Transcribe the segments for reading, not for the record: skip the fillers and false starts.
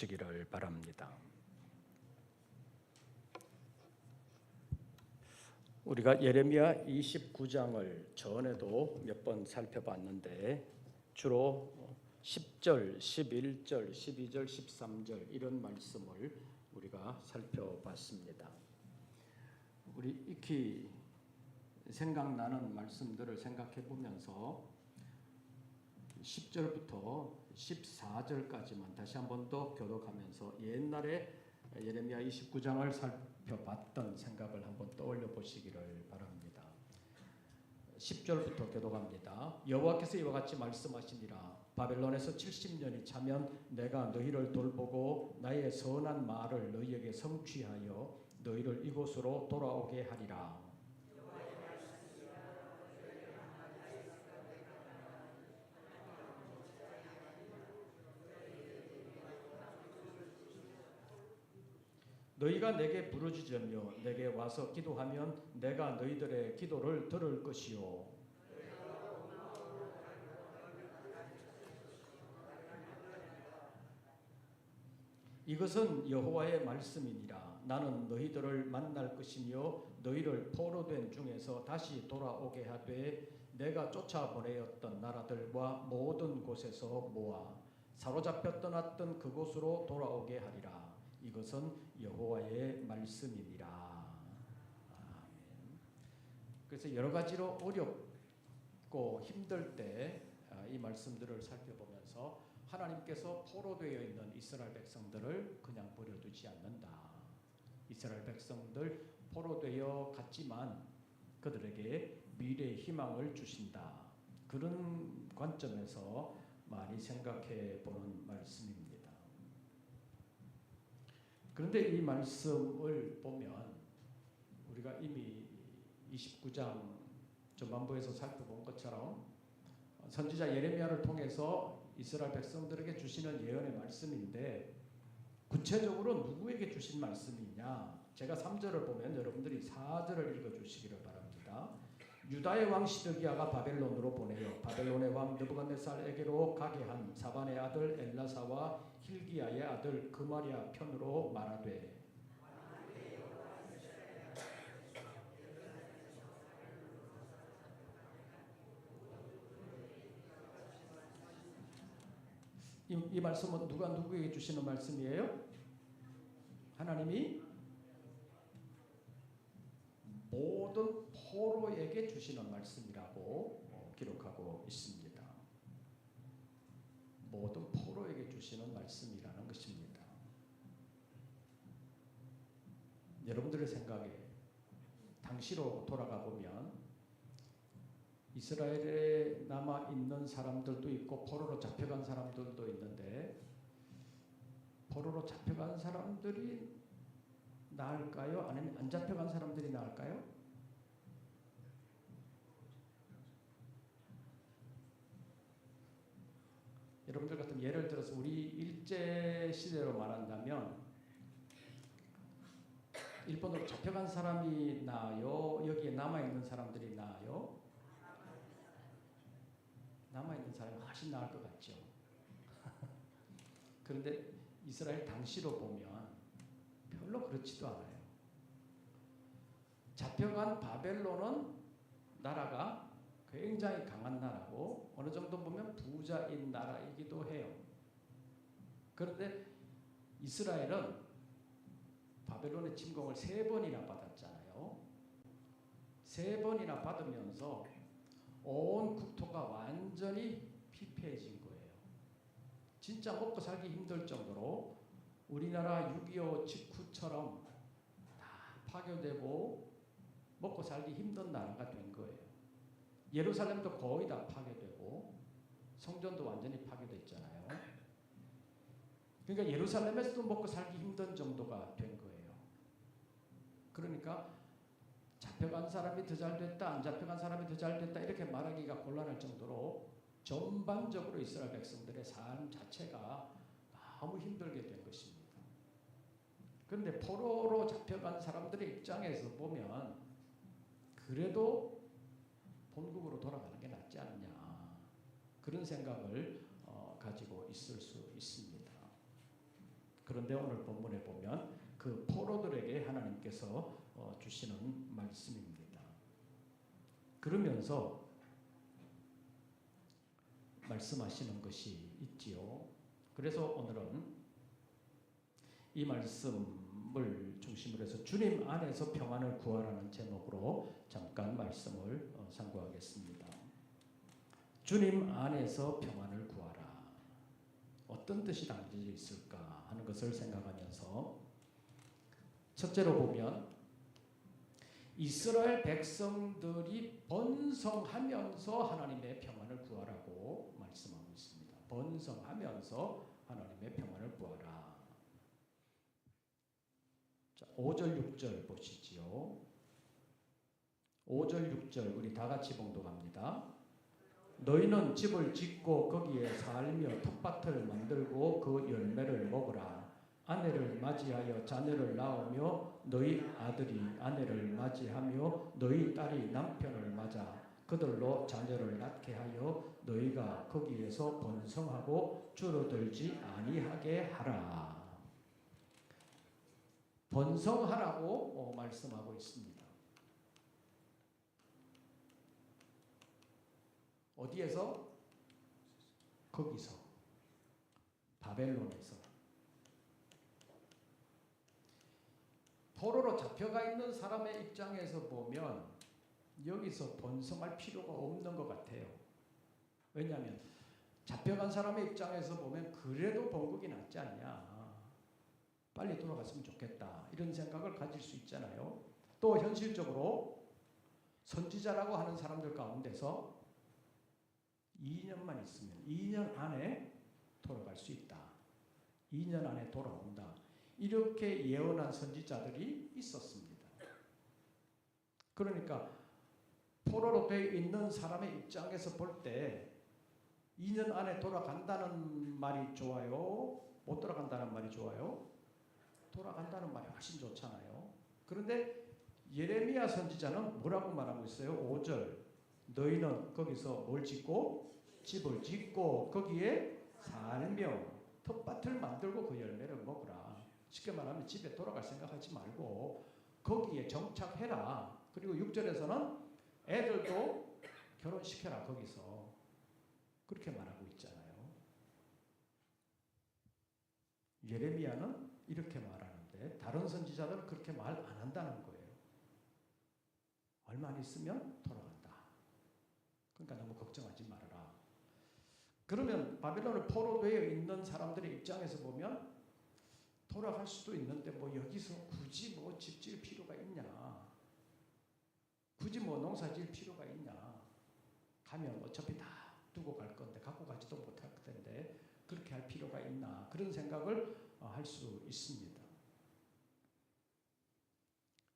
보시기를 바랍니다. 우리가 예레미야 29장을 전에도 몇 번 살펴봤는데 주로 10절, 11절, 12절, 13절 이런 말씀을 우리가 살펴봤습니다. 우리 익히 생각나는 말씀들을 생각해 보면서 10절부터 14절까지만 다시 한 번 더 교독하면서 옛날에 예레미야 29장을 살펴봤던 생각을 한번 떠올려 보시기를 바랍니다. 10절부터 교독합니다. 여호와께서 이와 같이 말씀하시니라. 바벨론에서 70년이 차면 내가 너희를 돌보고 나의 선한 말을 너희에게 성취하여 너희를 이곳으로 돌아오게 하리라. 너희가 내게 부르짖으며 내게 와서 기도하면 내가 너희들의 기도를 들을 것이요 이것은 여호와의 말씀이니라. 나는 너희들을 만날 것이며 너희를 포로된 중에서 다시 돌아오게 하되 내가 쫓아보내었던 나라들과 모든 곳에서 모아 사로잡혀 떠났던 그곳으로 돌아오게 하리라. 이것은 여호와의 말씀이니라. 아멘. 그래서 여러 가지로 어렵고 힘들 때 이 말씀들을 살펴보면서 하나님께서 포로되어 있는 이스라엘 백성들을 그냥 버려두지 않는다. 이스라엘 백성들 포로되어 갔지만 그들에게 미래의 희망을 주신다. 그런 관점에서 많이 생각해 보는 말씀입니다. 그런데 이 말씀을 보면 우리가 이미 29장 전반부에서 살펴본 것처럼 선지자 예레미야를 통해서 이스라엘 백성들에게 주시는 예언의 말씀인데 구체적으로 누구에게 주신 말씀이냐? 제가 3절을 보면 여러분들이 4절을 읽어주시기를 바랍니다. 유다의 왕 시드기야가 바벨론으로 보내어 바벨론의 왕 느부갓네살에게로 가게 한 사반의 아들 엘라사와 hil기야의 아들 그마리야 편으로 말하되 이 말씀은 누가 누구에게 주시는 말씀이에요? 하나님이 모든 포로에게 주시는 말씀이라고 기록하고 있습니다. 모든 포로에게 주시는 말씀이라는 것입니다. 여러분들의 생각에 당시로 돌아가 보면 이스라엘에 남아있는 사람들도 있고 포로로 잡혀간 사람들도 있는데 포로로 잡혀간 사람들이 나을까요? 아니면 안 잡혀간 사람들이 나을까요? 여러분들 같은 예를 들어서 우리 일제 시대로 말한다면 일본으로 잡혀간 사람이 나아요? 여기에 남아있는 사람들이 나아요? 남아있는 사람이 훨씬 나을 것 같죠. 그런데 이스라엘 당시로 보면 별로 그렇지도 않아요. 잡혀간 바벨론은 나라가 굉장히 강한 나라고 어느 정도 보면 부자인 나라이기도 해요. 그런데 이스라엘은 바벨론의 침공을 3번이나 받았잖아요. 3번이나 받으면서 온 국토가 완전히 피폐해진 거예요. 진짜 먹고 살기 힘들 정도로 우리나라 6.25 직후처럼 다 파괴되고 먹고 살기 힘든 나라가 된 거예요. 예루살렘도 거의 다 파괴되고 성전도 완전히 파괴됐잖아요. 그러니까 예루살렘에서도 먹고 살기 힘든 정도가 된 거예요. 그러니까 잡혀간 사람이 더 잘 됐다, 안 잡혀간 사람이 더 잘 됐다 이렇게 말하기가 곤란할 정도로 전반적으로 이스라엘 백성들의 삶 자체가 너무 힘들게 된 것입니다. 그런데 포로로 잡혀간 사람들의 입장에서 보면 그래도 본국으로 돌아가는 게 낫지 않냐 그런 생각을 가지고 있을 수 있습니다. 그런데 오늘 본문에 보면 그 포로들에게 하나님께서 주시는 말씀입니다. 그러면서 말씀하시는 것이 있지요. 그래서 오늘은 이 말씀을 중심으로 해서 주님 안에서 평안을 구하라는 제목으로 잠깐 말씀을 상고하겠습니다. 주님 안에서 평안을 구하라. 어떤 뜻이 담겨져 있을까 하는 것을 생각하면서 첫째로 보면 이스라엘 백성들이 번성하면서 하나님의 평안을 구하라고 말씀하고 있습니다. 번성하면서 하나님의 평안을 구하라. 자, 5절 6절 보시지요. 5절 6절 우리 다 같이 봉독합니다. 너희는 집을 짓고 거기에 살며 텃밭을 만들고 그 열매를 먹으라. 아내를 맞이하여 자녀를 낳으며 너희 아들이 아내를 맞이하며 너희 딸이 남편을 맞아 그들로 자녀를 낳게 하여 너희가 거기에서 번성하고 줄어들지 아니하게 하라. 번성하라고 말씀하고 있습니다. 어디에서? 거기서. 바벨론에서. 포로로 잡혀가 있는 사람의 입장에서 보면 여기서 번성할 필요가 없는 것 같아요. 왜냐하면 잡혀간 사람의 입장에서 보면 그래도 본국이 낫지 않냐. 빨리 돌아갔으면 좋겠다. 이런 생각을 가질 수 있잖아요. 또 현실적으로 선지자라고 하는 사람들 가운데서 2년만 있으면 2년 안에 돌아갈 수 있다. 2년 안에 돌아온다. 이렇게 예언한 선지자들이 있었습니다. 그러니까 포로로 되어 있는 사람의 입장에서 볼 때 2년 안에 돌아간다는 말이 좋아요? 못 돌아간다는 말이 좋아요? 돌아간다는 말이 훨씬 좋잖아요. 그런데 예레미야 선지자는 뭐라고 말하고 있어요? 5절 너희는 거기서 뭘 짓고? 집을 짓고 거기에 살며 텃밭을 만들고 그 열매를 먹으라. 쉽게 말하면 집에 돌아갈 생각하지 말고 거기에 정착해라. 그리고 6절에서는 애들도 결혼시켜라 거기서. 그렇게 말하고 있잖아요. 예레미야는 이렇게 말하는데 다른 선지자들은 그렇게 말 안 한다는 거예요. 얼마 있으면 돌아간다. 그러니까 너무 걱정하지 말아라. 그러면 바벨론에 포로되어 있는 사람들의 입장에서 보면 돌아갈 수도 있는데 뭐 여기서 굳이 뭐 집 질 필요가 있냐. 굳이 뭐 농사 질 필요가 있냐. 가면 어차피 다 두고 갈 건데 갖고 가지도 못할 텐데 그렇게 할 필요가 있나. 그런 생각을 할 수 있습니다.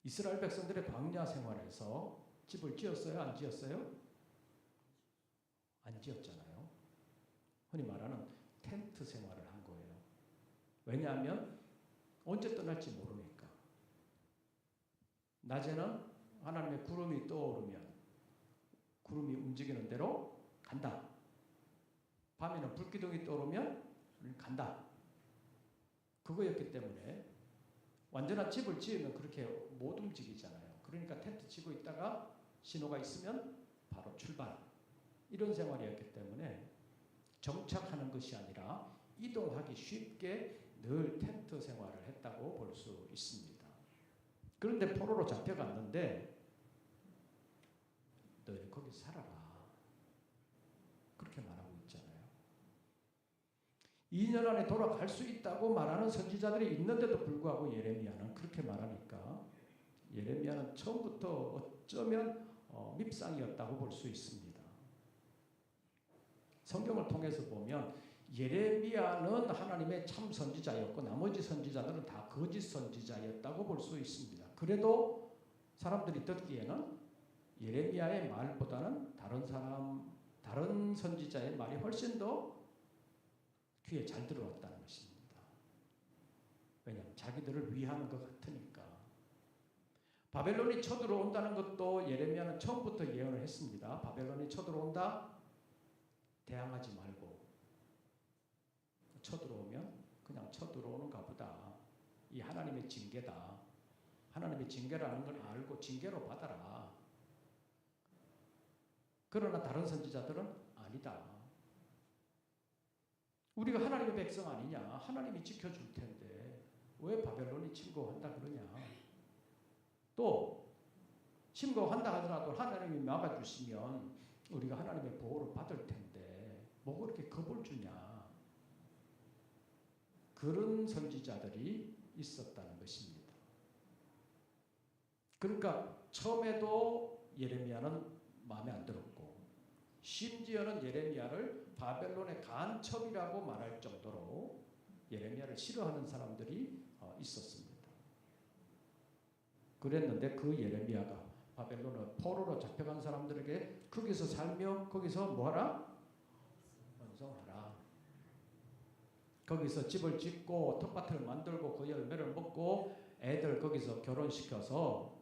이스라엘 백성들의 광야 생활에서 집을 지었어요? 안 지었어요? 안 지었잖아요. 흔히 말하는 텐트 생활을 한 거예요. 왜냐하면 언제 떠날지 모르니까. 낮에는 하나님의 구름이 떠오르면 구름이 움직이는 대로 간다. 밤에는 불기둥이 떠오르면 간다. 그거였기 때문에 완전한 집을 지으면 그렇게 못 움직이잖아요. 그러니까 텐트 치고 있다가 신호가 있으면 바로 출발. 이런 생활이었기 때문에 정착하는 것이 아니라 이동하기 쉽게 늘 텐트 생활을 했다고 볼 수 있습니다. 그런데 포로로 잡혀갔는데 너희 거기 살아라. 그렇게 말하고 있잖아요. 2년 안에 돌아갈 수 있다고 말하는 선지자들이 있는데도 불구하고 예레미야는 그렇게 말하니까 예레미야는 처음부터 어쩌면 밉상이었다고 볼 수 있습니다. 성경을 통해서 보면 예레미야는 하나님의 참 선지자였고 나머지 선지자들은 다 거짓 선지자였다고 볼 수 있습니다. 그래도 사람들이 듣기에는 예레미야의 말보다는 다른 선지자의 말이 훨씬 더 귀에 잘 들어왔다는 것입니다. 왜냐하면 자기들을 위하는 것 같으니까. 바벨론이 쳐들어온다는 것도 예레미야는 처음부터 예언을 했습니다. 바벨론이 쳐들어온다? 대항하지 말고 쳐들어오면 그냥 쳐들어오는가 보다. 이 하나님의 징계다. 하나님의 징계라는 걸 알고 징계로 받아라. 그러나 다른 선지자들은 아니다. 우리가 하나님의 백성 아니냐? 하나님이 지켜줄 텐데 왜 바벨론이 침공한다 그러냐? 또 침공한다 하더라도 하나님이 막아주시면 우리가 하나님의 보호를 받을 텐데 뭐 그렇게 겁을 주냐? 그런 선지자들이 있었다는 것입니다. 그러니까 처음에도 예레미야는 마음에 안 들었고 심지어는 예레미야를 바벨론의 간첩이라고 말할 정도로 예레미야를 싫어하는 사람들이 있었습니다. 그랬는데 그 예레미야가 바벨론의 포로로 잡혀간 사람들에게 거기서 살며 거기서 뭐하라? 번성하라. 거기서 집을 짓고 텃밭을 만들고 그 열매를 먹고 애들 거기서 결혼시켜서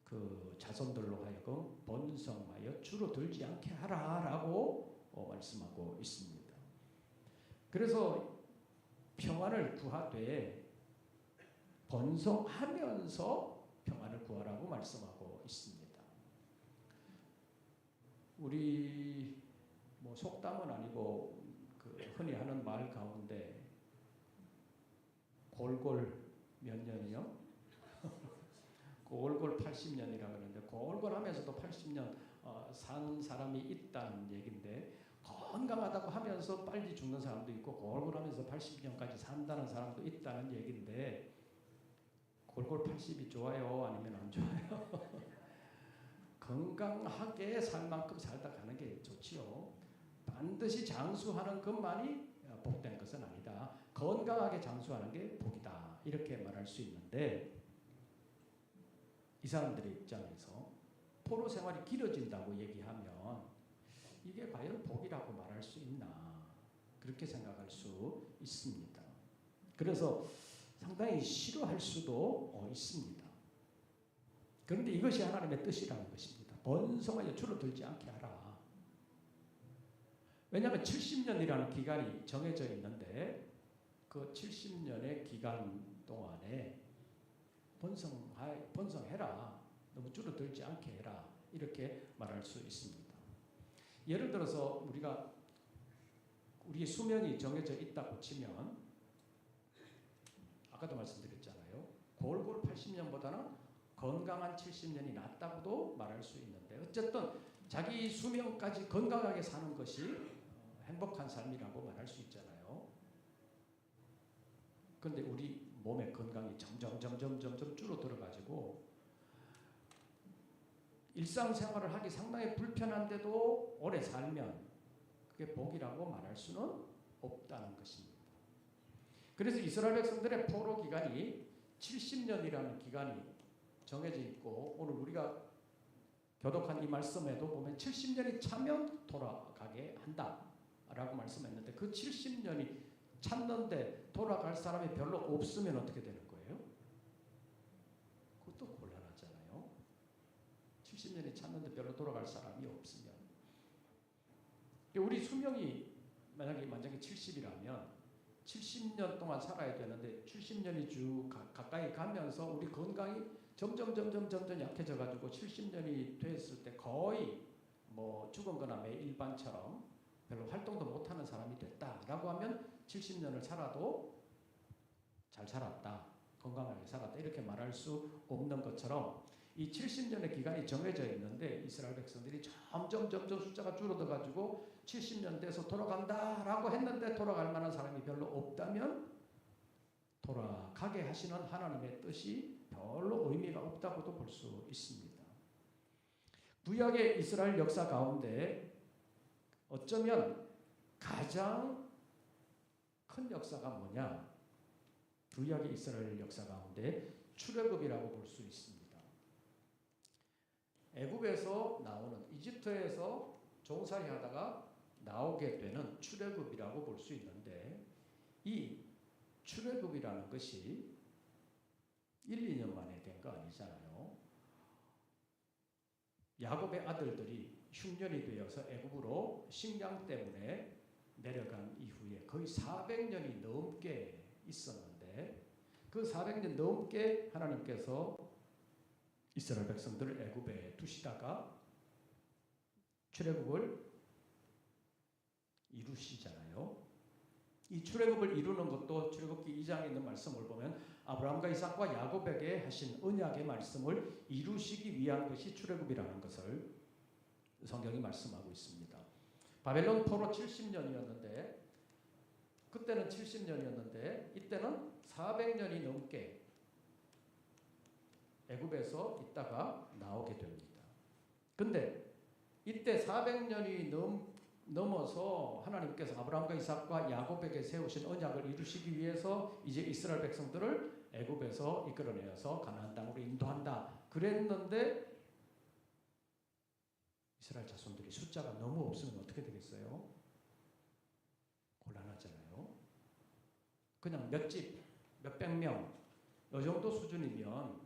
그 자손들로 하여금 번성하여 줄어들지 않게 하라라고 말씀하고 있습니다. 그래서 평안을 구하되 번성하면서 평안을 구하라고 말씀하고 있습니다. 우리 뭐 속담은 아니고 그 흔히 하는 말 가운데 골골 몇 년이요? 골골 80년이라 그러는데 골골하면서도 80년 산 사람이 있다는 얘기인데 건강하다고 하면서 빨리 죽는 사람도 있고 골골하면서 80년까지 산다는 사람도 있다는 얘기인데 골골 80이 좋아요? 아니면 안 좋아요? 건강하게 살 만큼 살다 가는 게 좋지요. 반드시 장수하는 것만이 복된 것은 아니다. 건강하게 장수하는 게 복이다. 이렇게 말할 수 있는데 이 사람들의 입장에서 포로 생활이 길어진다고 얘기하면 이게 과연 복이라고 말할 수 있나 그렇게 생각할 수 있습니다. 그래서 상당히 싫어할 수도 있습니다. 그런데 이것이 하나님의 뜻이라는 것입니다. 번성하여 줄어들지 않게 하라. 왜냐하면 70년이라는 기간이 정해져 있는데 그 70년의 기간 동안에 번성해라. 너무 줄어들지 않게 해라. 이렇게 말할 수 있습니다. 예를 들어서 우리의 수명이 정해져 있다고 치면 아까도 말씀드렸잖아요. 골골 80년보다는 건강한 70년이 낫다고도 말할 수 있는데 어쨌든 자기 수명까지 건강하게 사는 것이 행복한 삶이라고 말할 수 있잖아요. 그런데 우리 몸의 건강이 점점 줄어들어가지고 일상생활을 하기 상당히 불편한데도 오래 살면 그게 복이라고 말할 수는 없다는 것입니다. 그래서 이스라엘 백성들의 포로 기간이 70년이라는 기간이 정해져 있고 오늘 우리가 교독한 이 말씀에도 보면 70년이 차면 돌아가게 한다라고 말씀했는데 그 70년이 찼는데 돌아갈 사람이 별로 없으면 어떻게 되는 거예요? 그것도 곤란하잖아요. 70년이 찼는데 별로 돌아갈 사람이 없으면 우리 수명이 만약에 70이라면 70년 동안 살아야 되는데 70년이 쭉 가까이 가면서 우리 건강이 점점 약해져 가지고 70년이 됐을 때 거의 뭐 죽은 거나 매 일반처럼 별로 활동도 못하는 사람이 됐다라고 하면 70년을 살아도 잘 살았다, 건강하게 살았다 이렇게 말할 수 없는 것처럼 이 70년의 기간이 정해져 있는데 이스라엘 백성들이 점점 숫자가 줄어들 가지고 70년 돼서 돌아간다라고 했는데 돌아갈 만한 사람이 별로 없다면 돌아가게 하시는 하나님의 뜻이 별로 의미가 없다고도 볼 수 있습니다. 구약의 이스라엘 역사 가운데 어쩌면 가장 큰 역사가 뭐냐? 구약의 이스라엘 역사 가운데 출애굽이라고 볼 수 있습니다. 애굽에서 나오는 이집트에서 종살이 하다가 나오게 되는 출애굽이라고 볼 수 있는데 이 출애굽이라는 것이 1, 2년 만에 된 거 아니잖아요. 야곱의 아들들이 흉년이 되어서 애굽으로 식량 때문에 내려간 이후에 거의 400년이 넘게 있었는데 그 400년 넘게 하나님께서 이스라엘 백성들을 애굽에 두시다가 출애굽을 이루시잖아요. 이 출애굽을 이루는 것도 출애굽기 2장에 있는 말씀을 보면 아브라함과 이삭과 야곱에게 하신 언약의 말씀을 이루시기 위한 것이 출애굽이라는 것을 성경이 말씀하고 있습니다. 바벨론 포로 70년이었는데 그때는 70년이었는데 이때는 400년이 넘게 애굽에서 있다가 나오게 됩니다. 근데 이때 400년이 넘어서 하나님께서 아브라함과 이삭과 야곱에게 세우신 언약을 이루시기 위해서 이제 이스라엘 백성들을 애굽에서 이끌어내어서 가나안 땅으로 인도한다. 그랬는데 이스라엘 자손들이 숫자가 너무 없으면 어떻게 되겠어요? 곤란하잖아요. 그냥 몇 집, 몇백 명, 이 정도 수준이면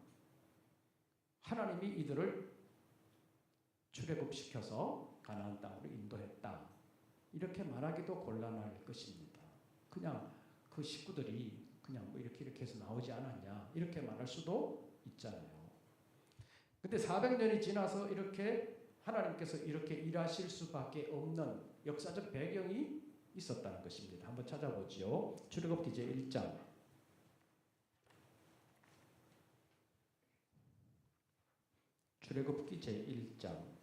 하나님이 이들을 출애굽시켜서 가나안 땅으로 인도했다. 이렇게 말하기도 곤란할 것입니다. 그냥 그 식구들이 그냥 뭐 이렇게 해서 나오지 않았냐 이렇게 말할 수도 있잖아요. 근데 400년이 지나서 이렇게 하나님께서 이렇게 일하실 수밖에 없는 역사적 배경이 있었다는 것입니다. 한번 찾아보죠. 출애굽기 제1장. 출애굽기 제1장.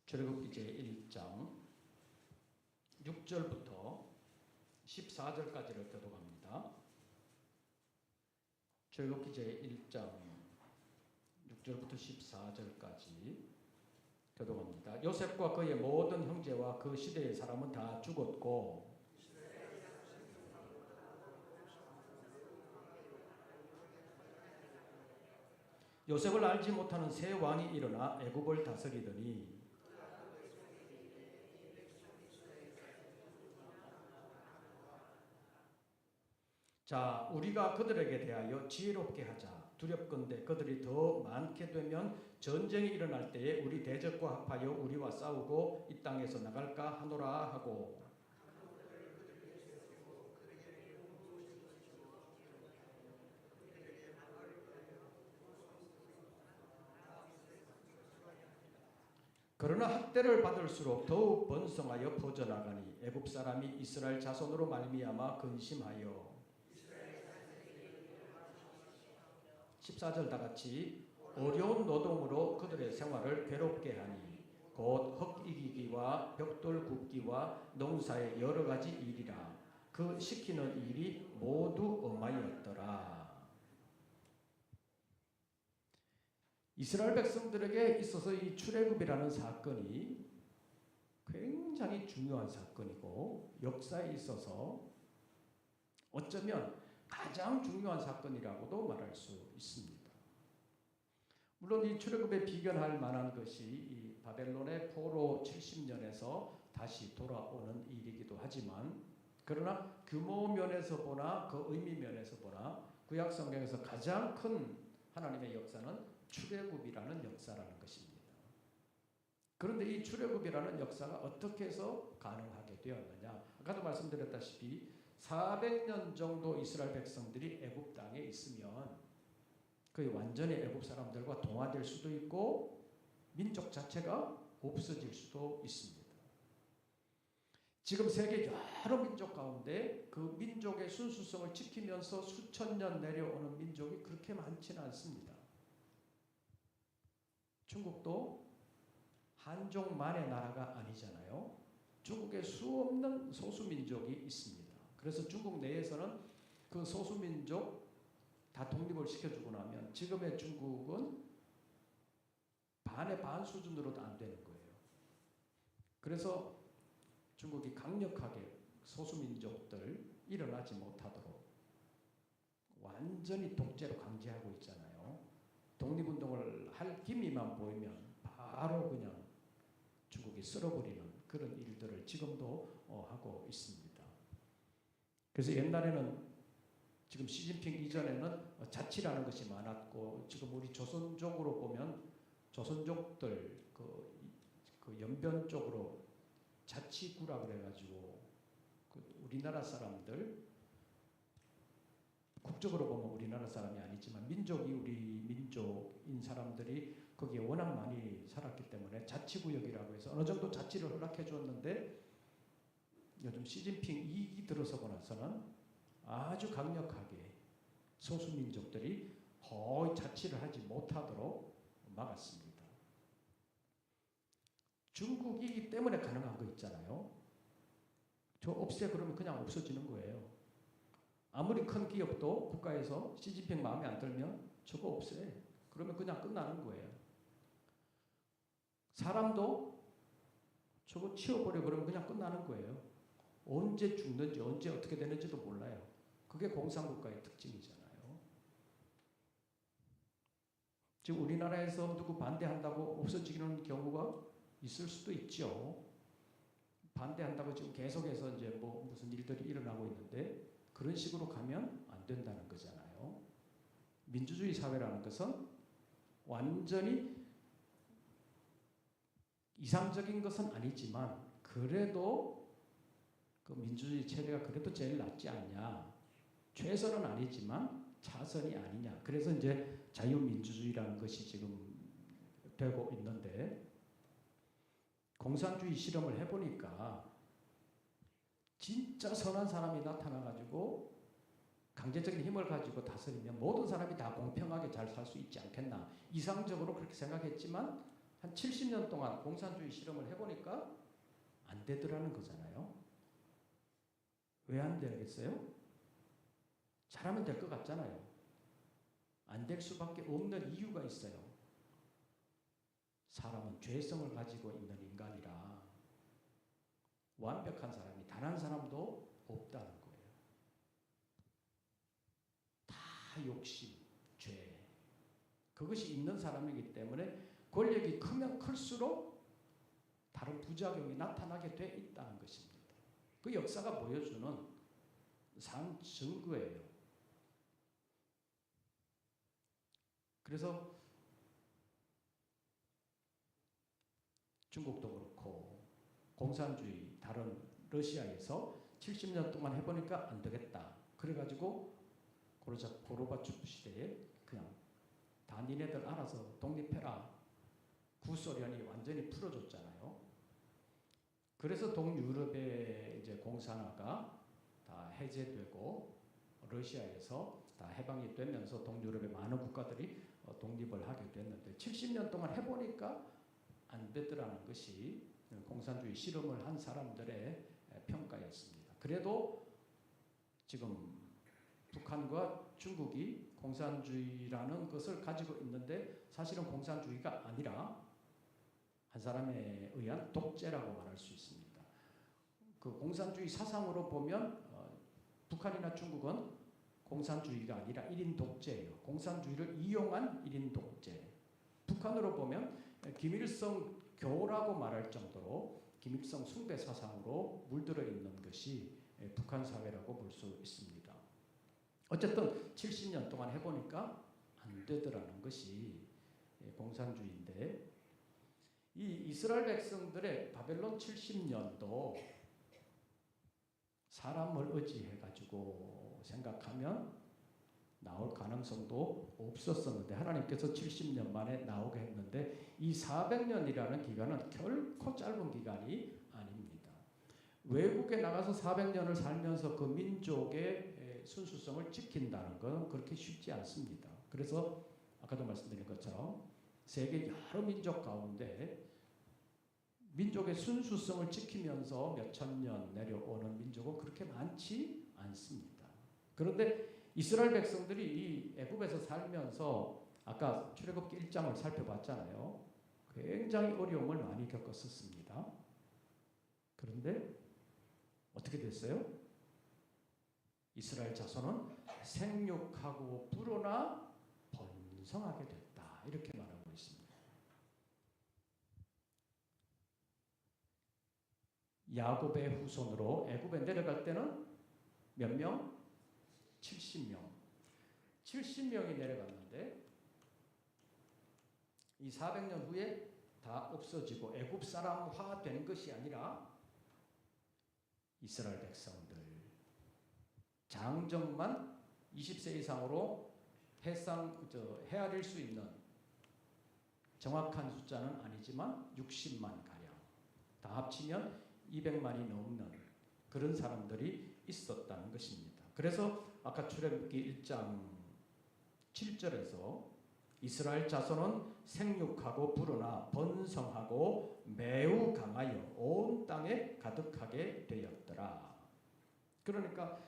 출애굽기 제1장 6절부터 14절까지를 교독합니다. 출애굽기 제1장 6절부터 14절까지 교독합니다. 요셉과 그의 모든 형제와 그 시대의 사람은 다 죽었고 요셉을 알지 못하는 새 왕이 일어나 애굽을 다스리더니 자, 우리가 그들에게 대하여 지혜롭게 하자. 두렵건대 그들이 더 많게 되면 전쟁이 일어날 때에 우리 대적과 합하여 우리와 싸우고 이 땅에서 나갈까 하노라 하고 그러나 학대를 받을수록 더욱 번성하여 퍼져나가니 애굽 사람이 이스라엘 자손으로 말미암아 근심하여 14절 다같이 어려운 노동으로 그들의 생활을 괴롭게 하니 곧 흙이기기와 벽돌 굽기와 농사의 여러 가지 일이라 그 시키는 일이 모두 엄하였더라. 이스라엘 백성들에게 있어서 이 출애굽이라는 사건이 굉장히 중요한 사건이고 역사에 있어서 어쩌면 가장 중요한 사건이라고도 말할 수 있습니다. 물론 이 출애굽에 비견할 만한 것이 이 바벨론의 포로 70년에서 다시 돌아오는 일이기도 하지만 그러나 규모 면에서 보나 그 의미 면에서 보나 구약 성경에서 가장 큰 하나님의 역사는 출애굽이라는 역사라는 것입니다. 그런데 이 출애굽이라는 역사가 어떻게 해서 가능하게 되었느냐? 아까도 말씀드렸다시피 400년 정도 이스라엘 백성들이 애굽 땅에 있으면 거의 완전히 애굽 사람들과 동화될 수도 있고 민족 자체가 없어질 수도 있습니다. 지금 세계 여러 민족 가운데 그 민족의 순수성을 지키면서 수천 년 내려오는 민족이 그렇게 많지는 않습니다. 중국도 한족만의 나라가 아니잖아요. 중국에 수없는 소수민족이 있습니다. 그래서 중국 내에서는 그 소수민족 다 독립을 시켜주고 나면 지금의 중국은 반의 반 수준으로도 안 되는 거예요. 그래서 중국이 강력하게 소수민족들 일어나지 못하도록 완전히 독재로 강제하고 있잖아요. 독립운동을 할 기미만 보이면 바로 그냥 중국이 쓸어버리는 그런 일들을 지금도 하고 있습니다. 그래서 옛날에는 지금 시진핑 이전에는 자치라는 것이 많았고 지금 우리 조선족으로 보면 조선족들 그 연변 쪽으로 자치구라 그래가지고 우리나라 사람들 국적으로 보면 우리나라 사람이 아니지만 민족이 우리 민족인 사람들이 거기에 워낙 많이 살았기 때문에 자치구역이라고 해서 어느 정도 자치를 허락해 줬는데 요즘 시진핑 2기 들어서고 나서는 아주 강력하게 소수민족들이 거의 자치를 하지 못하도록 막았습니다. 중국이기 때문에 가능한 거 있잖아요. 저 없애 그러면 그냥 없어지는 거예요. 아무리 큰 기업도 국가에서 시진핑 마음에 안 들면 저거 없애. 그러면 그냥 끝나는 거예요. 사람도 저거 치워버려 그러면 그냥 끝나는 거예요. 언제 죽는지 언제 어떻게 되는지도 몰라요. 그게 공산국가의 특징이잖아요. 지금 우리나라에서 누구 반대한다고 없어지는 경우가 있을 수도 있죠. 반대한다고 지금 계속해서 이제 뭐 무슨 일들이 일어나고 있는데 그런 식으로 가면 안 된다는 거잖아요. 민주주의 사회라는 것은 완전히 이상적인 것은 아니지만 그래도 그 민주주의 체제가 그래도 제일 낫지 않냐. 최선은 아니지만 차선이 아니냐. 그래서 이제 자유민주주의라는 것이 지금 되고 있는데 공산주의 실험을 해보니까 진짜 선한 사람이 나타나가지고 강제적인 힘을 가지고 다스리면 모든 사람이 다 공평하게 잘 살 수 있지 않겠나. 이상적으로 그렇게 생각했지만 한 70년 동안 공산주의 실험을 해보니까 안 되더라는 거잖아요. 왜 안 되겠어요? 잘하면 될 것 같잖아요. 안 될 수밖에 없는 이유가 있어요. 사람은 죄성을 가지고 있는 인간이라 완벽한 사람이 단 한 사람도 없다는 거예요. 다 욕심, 죄. 그것이 있는 사람이기 때문에 권력이 크면 클수록 다른 부작용이 나타나게 돼 있다는 것입니다. 그 역사가 보여주는 상 증거예요. 그래서 중국도 그렇고 공산주의 다른 러시아에서 70년 동안 해보니까 안 되겠다. 그래가지고 고르바초프 시대에 그냥 다 니네들 알아서 독립해라. 구소련이 완전히 풀어줬잖아요. 그래서 동유럽의 이제 공산화가 다 해제되고 러시아에서 다 해방이 되면서 동유럽의 많은 국가들이 독립을 하게 됐는데 70년 동안 해보니까 안 되더라는 것이 공산주의 실험을 한 사람들의 평가였습니다. 그래도 지금 북한과 중국이 공산주의라는 것을 가지고 있는데 사실은 공산주의가 아니라 한 사람에 의한 독재라고 말할 수 있습니다. 그 공산주의 사상으로 보면 북한이나 중국은 공산주의가 아니라 1인 독재예요. 공산주의를 이용한 1인 독재. 북한으로 보면 김일성 교라고 말할 정도로 김일성 숭배 사상으로 물들어 있는 것이 북한 사회라고 볼 수 있습니다. 어쨌든 70년 동안 해보니까 안 되더라는 것이 공산주의인데 이 이스라엘 백성들의 바벨론 70년도 사람을 의지해가지고 생각하면 나올 가능성도 없었었는데 하나님께서 70년 만에 나오게 했는데 이 400년이라는 기간은 결코 짧은 기간이 아닙니다. 외국에 나가서 400년을 살면서 그 민족의 순수성을 지킨다는 건 그렇게 쉽지 않습니다. 그래서 아까도 말씀드린 것처럼 세계 여러 민족 가운데 민족의 순수성을 지키면서 몇천 년 내려오는 민족은 그렇게 많지 않습니다. 그런데 이스라엘 백성들이 이 애굽에서 살면서 아까 출애굽기 1장을 살펴봤잖아요. 굉장히 어려움을 많이 겪었었습니다. 그런데 어떻게 됐어요? 이스라엘 자손은 생육하고 불어나 번성하게 됐다. 이렇게 말하고 있습니다. 야곱의 후손으로 애굽에 내려갈 때는 몇 명? 70명. 70명이 내려갔는데 이 400년 후에 다 없어지고 애굽 사람화 된 것이 아니라 이스라엘 백성들 장정만 20세 이상으로 헤아릴 수 있는 정확한 숫자는 아니지만 60만 가량 다 합치면 200만이 넘는 그런 사람들이 있었다는 것입니다. 그래서 아까 출애굽기 1장 7절에서 이스라엘 자손은 생육하고 불어나 번성하고 매우 강하여 온 땅에 가득하게 되었더라. 그러니까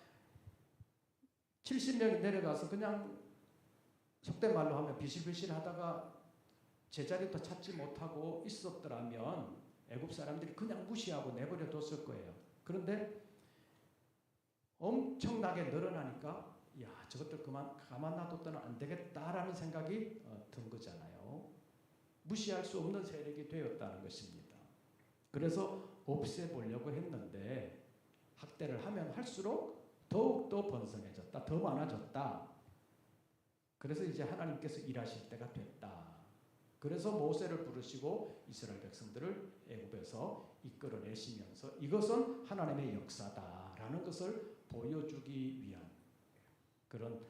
70명이 내려가서 그냥 속된 말로 하면 비실비실 하다가 제자리도 찾지 못하고 있었더라면 애굽 사람들이 그냥 무시하고 내버려 뒀을 거예요. 그런데 엄청나게 늘어나니까 야, 저것들 가만 놔뒀더니 안 되겠다라는 생각이 든 거잖아요. 무시할 수 없는 세력이 되었다는 것입니다. 그래서 없애보려고 했는데 학대를 하면 할수록 더욱더 번성해졌다. 더 많아졌다. 그래서 이제 하나님께서 일하실 때가 됐다. 그래서 모세를 부르시고 이스라엘 백성들을 애굽에서 이끌어내시면서 이것은 하나님의 역사다라는 것을 보여주기 위한 그런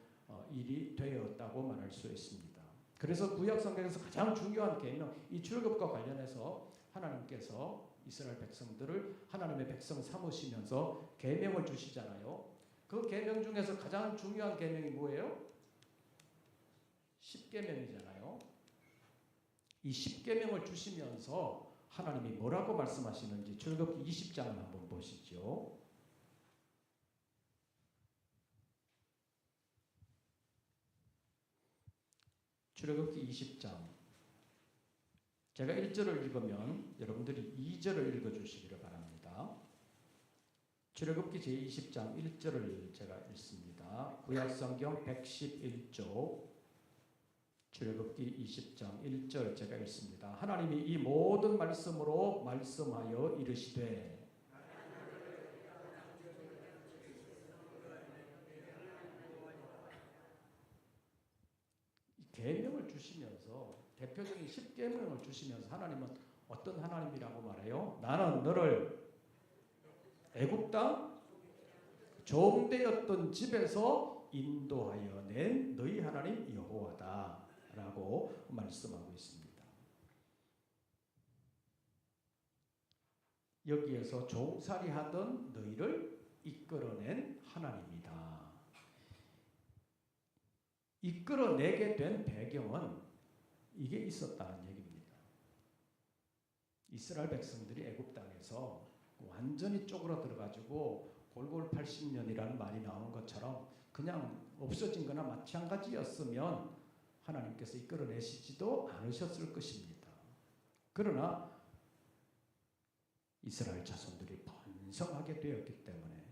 일이 되었다고 말할 수 있습니다. 그래서 구약 성경에서 가장 중요한 계명, 이 출애굽과 관련해서 하나님께서 이스라엘 백성들을 하나님의 백성 삼으시면서 계명을 주시잖아요. 그 계명 중에서 가장 중요한 계명이 뭐예요? 십계명이잖아요. 이 십계명을 주시면서 하나님이 뭐라고 말씀하시는지 출애굽기 20장을 한번 보시죠. 출애굽기 20장 제가 1절을 읽으면 여러분들이 2절을 읽어주시기를 바랍니다. 출애굽기 제20장 1절을 제가 읽습니다. 구약성경 111쪽 출애굽기 20장 1절 제가 읽습니다. 하나님이 이 모든 말씀으로 말씀하여 이르시되 계명을 주시면서 대표적인 10계명을 주시면서 하나님은 어떤 하나님이라고 말해요? 나는 너를 애굽 땅 종되었던 집에서 인도하여 낸 너희 하나님 여호와다 라고 말씀하고 있습니다. 여기에서 종살이 하던 너희를 이끌어낸 하나님이다. 이끌어내게 된 배경은 이게 있었다는 얘기입니다. 이스라엘 백성들이 애굽 땅에서 완전히 쪼그라들어가지고 골골 80년이라는 말이 나오는 것처럼 그냥 없어진 거나 마찬가지였으면 하나님께서 이끌어내시지도 않으셨을 것입니다. 그러나 이스라엘 자손들이 번성하게 되었기 때문에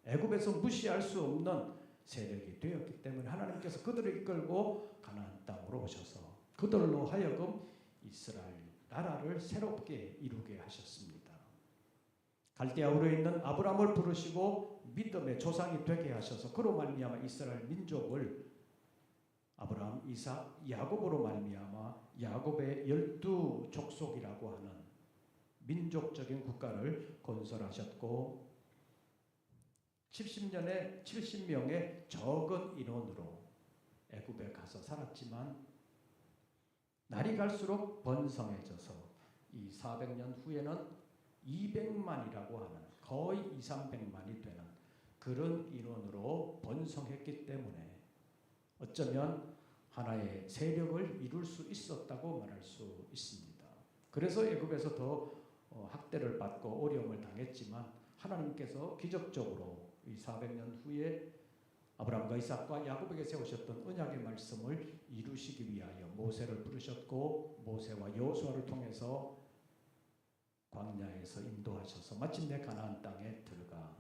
애굽에서 무시할 수 없는 세력이 되었기 때문에 하나님께서 그들을 이끌고 가나안 땅으로 오셔서 그들로 하여금 이스라엘 나라를 새롭게 이루게 하셨습니다. 갈대아 우르에 있는 아브라함을 부르시고 믿음의 조상이 되게 하셔서 그로 말미암아 이스라엘 민족을 아브라함, 이삭, 야곱으로 말미암아 야곱의 12족속이라고 하는 민족적인 국가를 건설하셨고 70년에 70명의 적은 인원으로 애굽에 가서 살았지만 날이 갈수록 번성해져서 이 400년 후에는 200만이라고 하는 거의 2, 300만이 되는 그런 인원으로 번성했기 때문에 어쩌면 하나의 세력을 이룰 수 있었다고 말할 수 있습니다. 그래서 애굽에서 더 학대를 받고 어려움을 당했지만 하나님께서 기적적으로 이 400년 후에 아브라함과 이삭과 야곱에게 세우셨던 언약의 말씀을 이루시기 위하여 모세를 부르셨고 모세와 여호수아를 통해서 광야에서 인도하셔서 마침내 가나안 땅에 들어가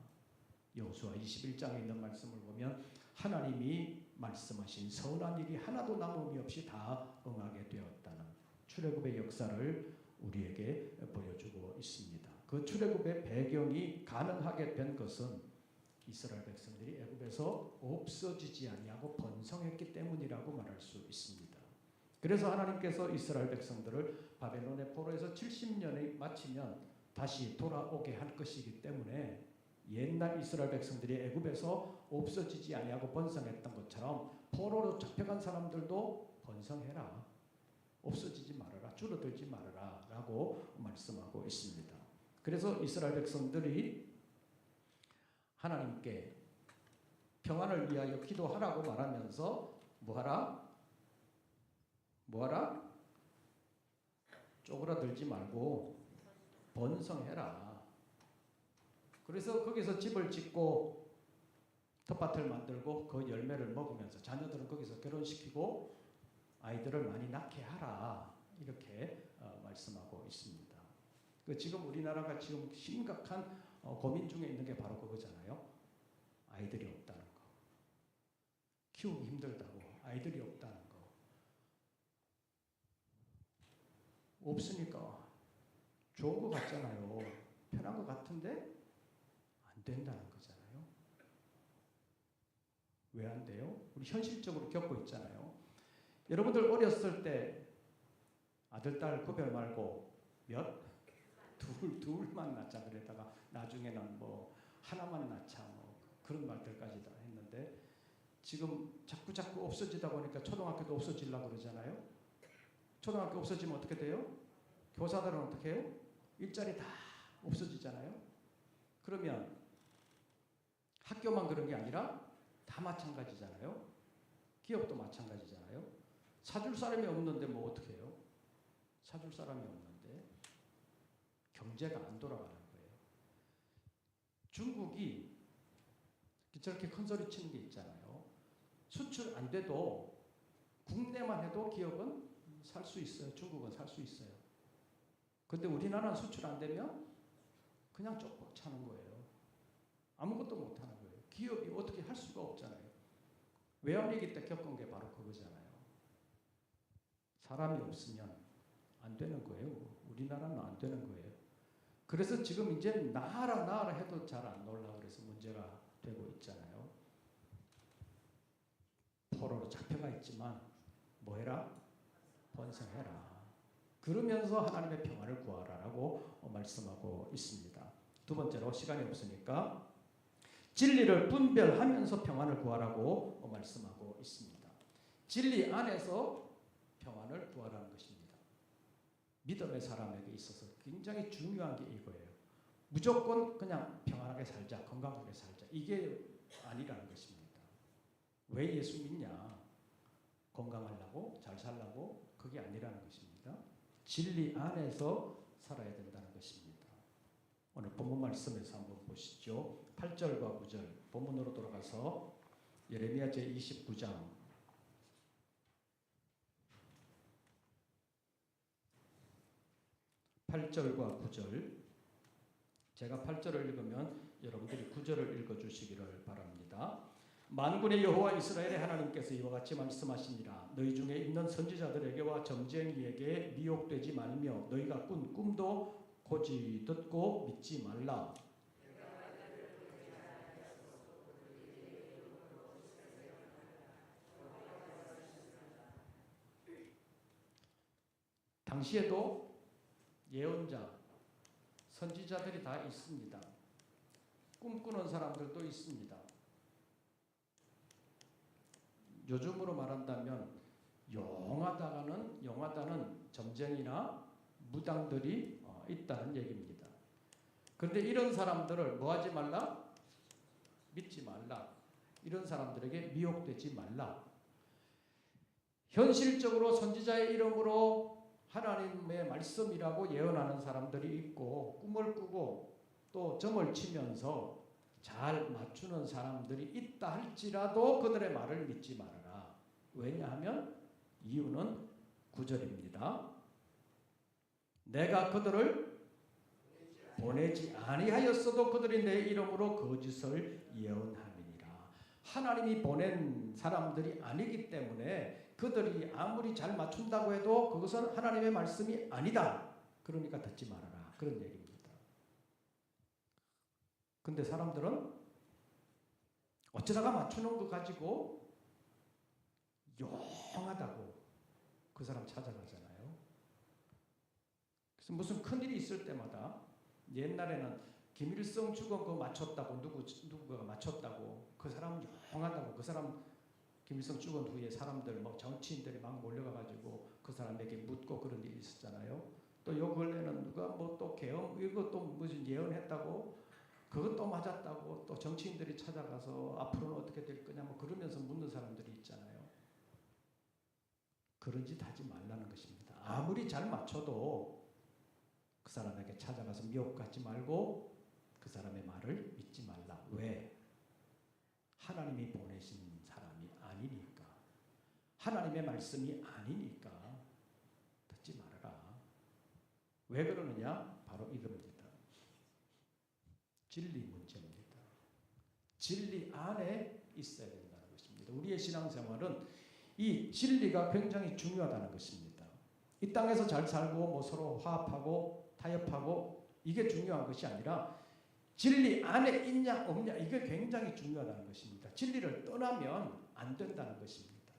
여호수아 21장에 있는 말씀을 보면 하나님이 말씀하신 선한 일이 하나도 남음이 없이 다 응하게 되었다는 출애굽의 역사를 우리에게 보여주고 있습니다. 그 출애굽의 배경이 가능하게 된 것은 이스라엘 백성들이 애굽에서 없어지지 아니하고 번성했기 때문이라고 말할 수 있습니다. 그래서 하나님께서 이스라엘 백성들을 바벨론의 포로에서 70년이 마치면 다시 돌아오게 할 것이기 때문에 옛날 이스라엘 백성들이 애굽에서 없어지지 아니하고 번성했던 것처럼 포로로 잡혀간 사람들도 번성해라. 없어지지 말아라. 줄어들지 말아라. 라고 말씀하고 있습니다. 그래서 이스라엘 백성들이 하나님께 평안을 위하여 기도하라고 말하면서 뭐하라? 쪼그라들지 말고 번성해라. 그래서 거기서 집을 짓고 텃밭을 만들고 그 열매를 먹으면서 자녀들은 거기서 결혼시키고 아이들을 많이 낳게 하라. 이렇게 말씀하고 있습니다. 지금 우리나라가 지금 심각한 고민 중에 있는 게 바로 그거잖아요. 아이들이 없다는 거. 키우기 힘들다고. 아이들이 없다는 거. 없으니까 좋은 것 같잖아요. 편한 것 같은데 안 된다는 거잖아요. 왜 안 돼요? 우리 현실적으로 겪고 있잖아요. 여러분들 어렸을 때 아들, 딸 구별 말고 둘만 낳자 그랬다가 나중에는 뭐 하나만 낳자 뭐 그런 말들까지 다 했는데 지금 자꾸 없어지다 보니까 초등학교도 없어지려고 그러잖아요. 초등학교 없어지면 어떻게 돼요? 교사들은 어떻게 해요? 일자리 다 없어지잖아요. 그러면 학교만 그런 게 아니라 다 마찬가지잖아요. 기업도 마찬가지잖아요. 사줄 사람이 없는데 뭐 어떻게 해요? 사줄 사람이 없는데 경제가 안 돌아가는 거예요. 중국이 저렇게 큰 소리 치는 게 있잖아요. 수출 안 돼도 국내만 해도 기업은 살 수 있어요. 중국은 살 수 있어요. 근데 우리나라는 수출 안 되면 그냥 쪽박 차는 거예요. 아무것도 못 하는 거예요. 기업이 어떻게 할 수가 없잖아요. 외환위기 때 겪은 게 바로 그거잖아요. 사람이 없으면 안 되는 거예요. 우리나라는 안 되는 거예요. 그래서 지금 이제 나아라 해도 잘 안 나오려고 그래서 문제가 되고 있잖아요. 포로로 잡혀가 있지만 뭐 해라? 번성해라. 그러면서 하나님의 평안을 구하라라고 말씀하고 있습니다. 두 번째로 시간이 없으니까 진리를 분별하면서 평안을 구하라고 말씀하고 있습니다. 진리 안에서 평안을 구하라는 것입니다. 믿음의 사람에게 있어서 굉장히 중요한 게 이거예요. 무조건 그냥 평안하게 살자, 건강하게 살자. 이게 아니라는 것입니다. 왜 예수 믿냐? 건강하려고, 잘 살려고? 그게 아니라는 것입니다. 진리 안에서 살아야 된다는 것입니다. 오늘 본문 말씀에서 한번 보시죠. 8절과 9절 본문으로 돌아가서 예레미야 제29장 8절과 9절 제가 8절을 읽으면 여러분들이 9절을 읽어주시기를 바랍니다. 만군의 여호와 이스라엘의 하나님께서 이와 같이 말씀하시니라. 너희 중에 있는 선지자들에게와 점쟁이에게 미혹되지 말며 너희가 꾼 꿈도 고지 듣고 믿지 말라. 당시에도 예언자, 선지자들이 다 있습니다. 꿈꾸는 사람들도 있습니다. 요즘으로 말한다면 용하다는 점쟁이나 무당들이 있다는 얘기입니다. 그런데 이런 사람들을 뭐 하지 말라? 믿지 말라. 이런 사람들에게 미혹되지 말라. 현실적으로 선지자의 이름으로 하나님의 말씀이라고 예언하는 사람들이 있고 꿈을 꾸고 또 점을 치면서 잘 맞추는 사람들이 있다 할지라도 그들의 말을 믿지 말아라. 왜냐하면 이유는 9절입니다. 내가 그들을 보내지 아니하였어도 그들이 내 이름으로 거짓을 예언함이니라. 하나님이 보낸 사람들이 아니기 때문에 그들이 아무리 잘 맞춘다고 해도 그것은 하나님의 말씀이 아니다. 그러니까 듣지 말아라. 그런 얘기입니다. 근데 사람들은 어쩌다가 맞추는 거 가지고 용하다고 그 사람 찾아가잖아요. 그래서 무슨 큰일이 있을 때마다 옛날에는 김일성 죽은 거 맞췄다고 누구가 맞췄다고 그 사람 용하다고 그 사람 김일성 죽은 후에 사람들 뭐 정치인들이 막 몰려가가지고 그 사람에게 묻고 그런 일이 있었잖아요. 또 요 근래는 누가 뭐 또 계엄 이것도 무슨 예언했다고 그것도 맞았다고 또 정치인들이 찾아가서 앞으로는 어떻게 될 거냐 뭐 그러면서 묻는 사람들이 있잖아요. 그런 짓 하지 말라는 것입니다. 아무리 잘 맞춰도 그 사람에게 찾아가서 미혹하지 말고 그 사람의 말을 믿지 말라. 왜? 하나님이 보내신 사람이 아니니까. 하나님의 말씀이 아니니까 듣지 말아라. 왜 그러느냐? 바로 이겁니다. 진리 문제입니다. 진리 안에 있어야 된다는 것입니다. 우리의 신앙생활은 이 진리가 굉장히 중요하다는 것입니다. 이 땅에서 잘 살고 뭐 서로 화합하고 타협하고 이게 중요한 것이 아니라 진리 안에 있냐 없냐 이게 굉장히 중요하다는 것입니다. 진리를 떠나면 안 된다는 것입니다.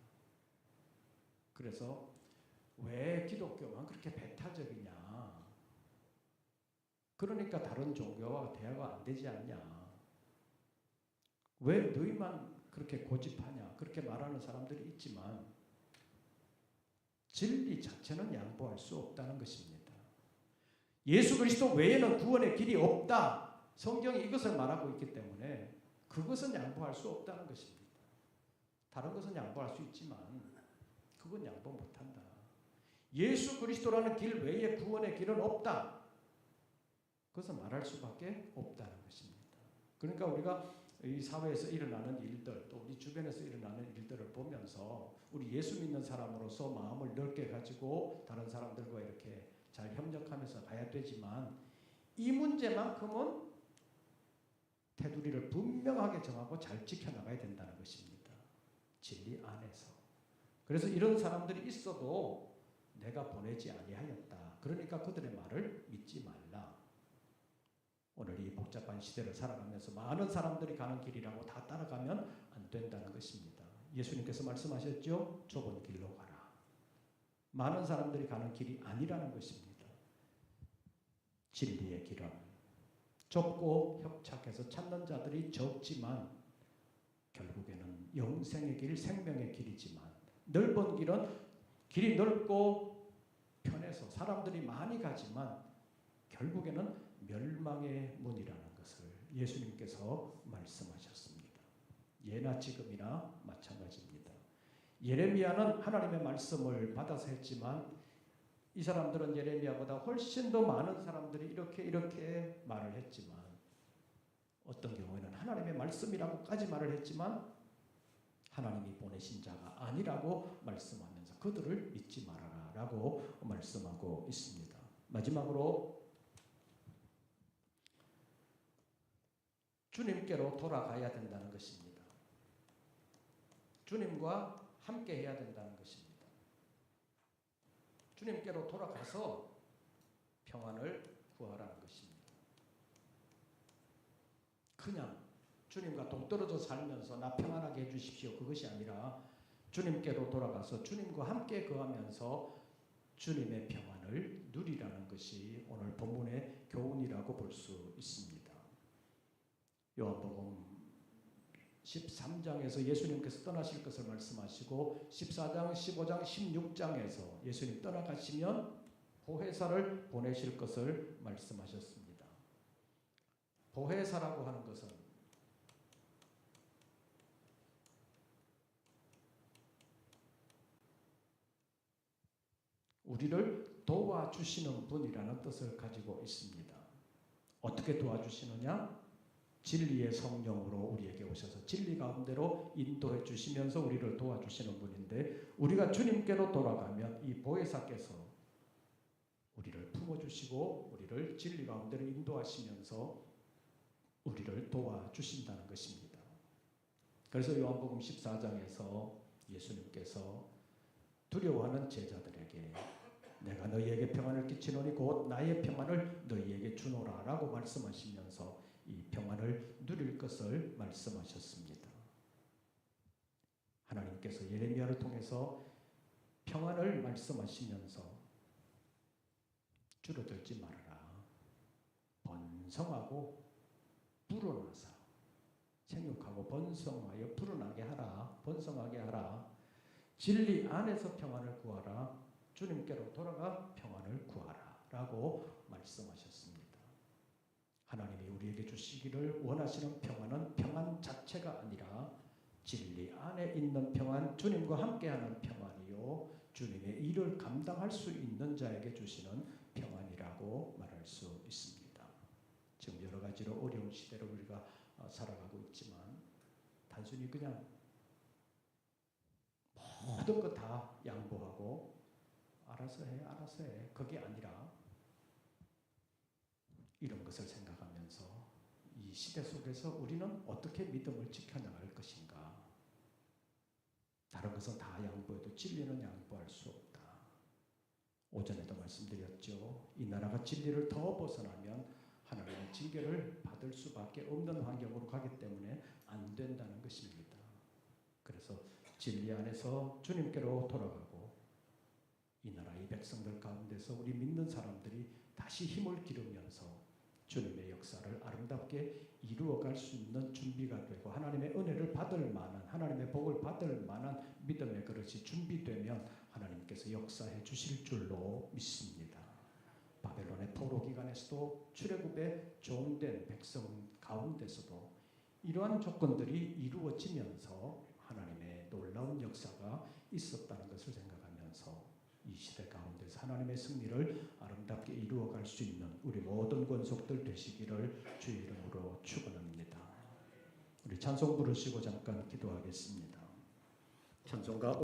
그래서 왜 기독교만 그렇게 배타적이냐? 그러니까 다른 종교와 대화가 안 되지 않냐? 왜 너희만 그렇게 고집하냐? 그렇게 말하는 사람들이 있지만 진리 자체는 양보할 수 없다는 것입니다. 예수 그리스도 외에는 구원의 길이 없다. 성경이 이것을 말하고 있기 때문에 그것은 양보할 수 없다는 것입니다. 다른 것은 양보할 수 있지만 그건 양보 못한다. 예수 그리스도라는 길 외에 구원의 길은 없다. 그것은 말할 수밖에 없다는 것입니다. 그러니까 우리가 이 사회에서 일어나는 일들 또 우리 주변에서 일어나는 일들을 보면서 우리 예수 믿는 사람으로서 마음을 넓게 가지고 다른 사람들과 이렇게 잘 협력하면서 가야 되지만 이 문제만큼은 테두리를 분명하게 정하고 잘 지켜나가야 된다는 것입니다. 진리 안에서. 그래서 이런 사람들이 있어도 내가 보내지 아니하였다. 그러니까 그들의 말을 믿지 말라. 오늘 이 복잡한 시대를 살아가면서 많은 사람들이 가는 길이라고 다 따라가면 안 된다는 것입니다. 예수님께서 말씀하셨죠? 좁은 길로 가라. 많은 사람들이 가는 길이 아니라는 것입니다. 진리의 길은 좁고 협착해서 찾는 자들이 적지만 결국에는 영생의 길, 생명의 길이지만 넓은 길은 길이 넓고 편해서 사람들이 많이 가지만 결국에는 멸망의 문이라는 것을 예수님께서 말씀하셨습니다. 예나 지금이나 마찬가지입니다. 예레미야는 하나님의 말씀을 받아서 했지만 이 사람들은 예레미야보다 훨씬 더 많은 사람들이 이렇게 말을 했지만 어떤 경우에는 하나님의 말씀이라고까지 말을 했지만 하나님이 보내신 자가 아니라고 말씀하면서 그들을 믿지 말아라 라고 말씀하고 있습니다. 마지막으로 주님께로 돌아가야 된다는 것입니다. 주님과 함께 해야 된다는 것입니다. 주님께로 돌아가서 평안을 구하라는 것입니다. 그냥 주님과 동떨어져 살면서 나 평안하게 해주십시오. 그것이 아니라 주님께로 돌아가서 주님과 함께 거하면서 주님의 평안을 누리라는 것이 오늘 본문의 교훈이라고 볼 수 있습니다. 요한복음 13장에서 예수님께서 떠나실 것을 말씀하시고 14장, 15장, 16장에서 예수님 떠나가시면 보혜사를 보내실 것을 말씀하셨습니다. 보혜사라고 하는 것은 우리를 도와주시는 분이라는 뜻을 가지고 있습니다. 어떻게 도와주시느냐? 진리의 성령으로 우리에게 오셔서 진리 가운데로 인도해 주시면서 우리를 도와주시는 분인데 우리가 주님께로 돌아가면 이 보혜사께서 우리를 품어주시고 우리를 진리 가운데로 인도하시면서 우리를 도와주신다는 것입니다. 그래서 요한복음 14장에서 예수님께서 두려워하는 제자들에게 내가 너희에게 평안을 끼치노니 곧 나의 평안을 너희에게 주노라 라고 말씀하시면서 이 평안을 누릴 것을 말씀하셨습니다. 하나님께서 예레미야를 통해서 평안을 말씀하시면서 줄어들지 말아라. 번성하고 불어나서 생육하고 번성하여 불어나게 하라. 번성하게 하라. 진리 안에서 평안을 구하라. 주님께로 돌아가 평안을 구하라. 라고 말씀하셨습니다. 하나님이 우리에게 주시기를 원하시는 평안은 평안 자체가 아니라 진리 안에 있는 평안, 주님과 함께하는 평안이요, 주님의 일을 감당할 수 있는 자에게 주시는 평안이라고 말할 수 있습니다. 지금 여러 가지로 어려운 시대로 우리가 살아가고 있지만 단순히 그냥 모든 것 다 양보하고 알아서 해 그게 아니라 이런 것을 생각하면서 이 시대 속에서 우리는 어떻게 믿음을 지켜나갈 것인가. 다른 것은 다 양보해도 진리는 양보할 수 없다. 오전에도 말씀드렸죠. 이 나라가 진리를 더 벗어나면 하나님의 징계를 받을 수밖에 없는 환경으로 가기 때문에 안 된다는 것입니다. 그래서 진리 안에서 주님께로 돌아가고 이 나라 이 백성들 가운데서 우리 믿는 사람들이 다시 힘을 기르면서 주님의 역사를 아름답게 이루어갈 수 있는 준비가 되고 하나님의 은혜를 받을 만한, 하나님의 복을 받을 만한 믿음의 그릇이 준비되면 하나님께서 역사해 주실 줄로 믿습니다. 바벨론의 포로 기간에서도 출애굽의 종된 백성 가운데서도 이러한 조건들이 이루어지면서 하나님의 놀라운 역사가 있었다는 것을 생각하면서 이 시대 가운데서 하나님의 승리를 아름답게 이루어갈 수 있는 우리 모든 권속들 되시기를 주의 이름으로 축원합니다. 우리 찬송 부르시고 잠깐 기도하겠습니다. 찬송가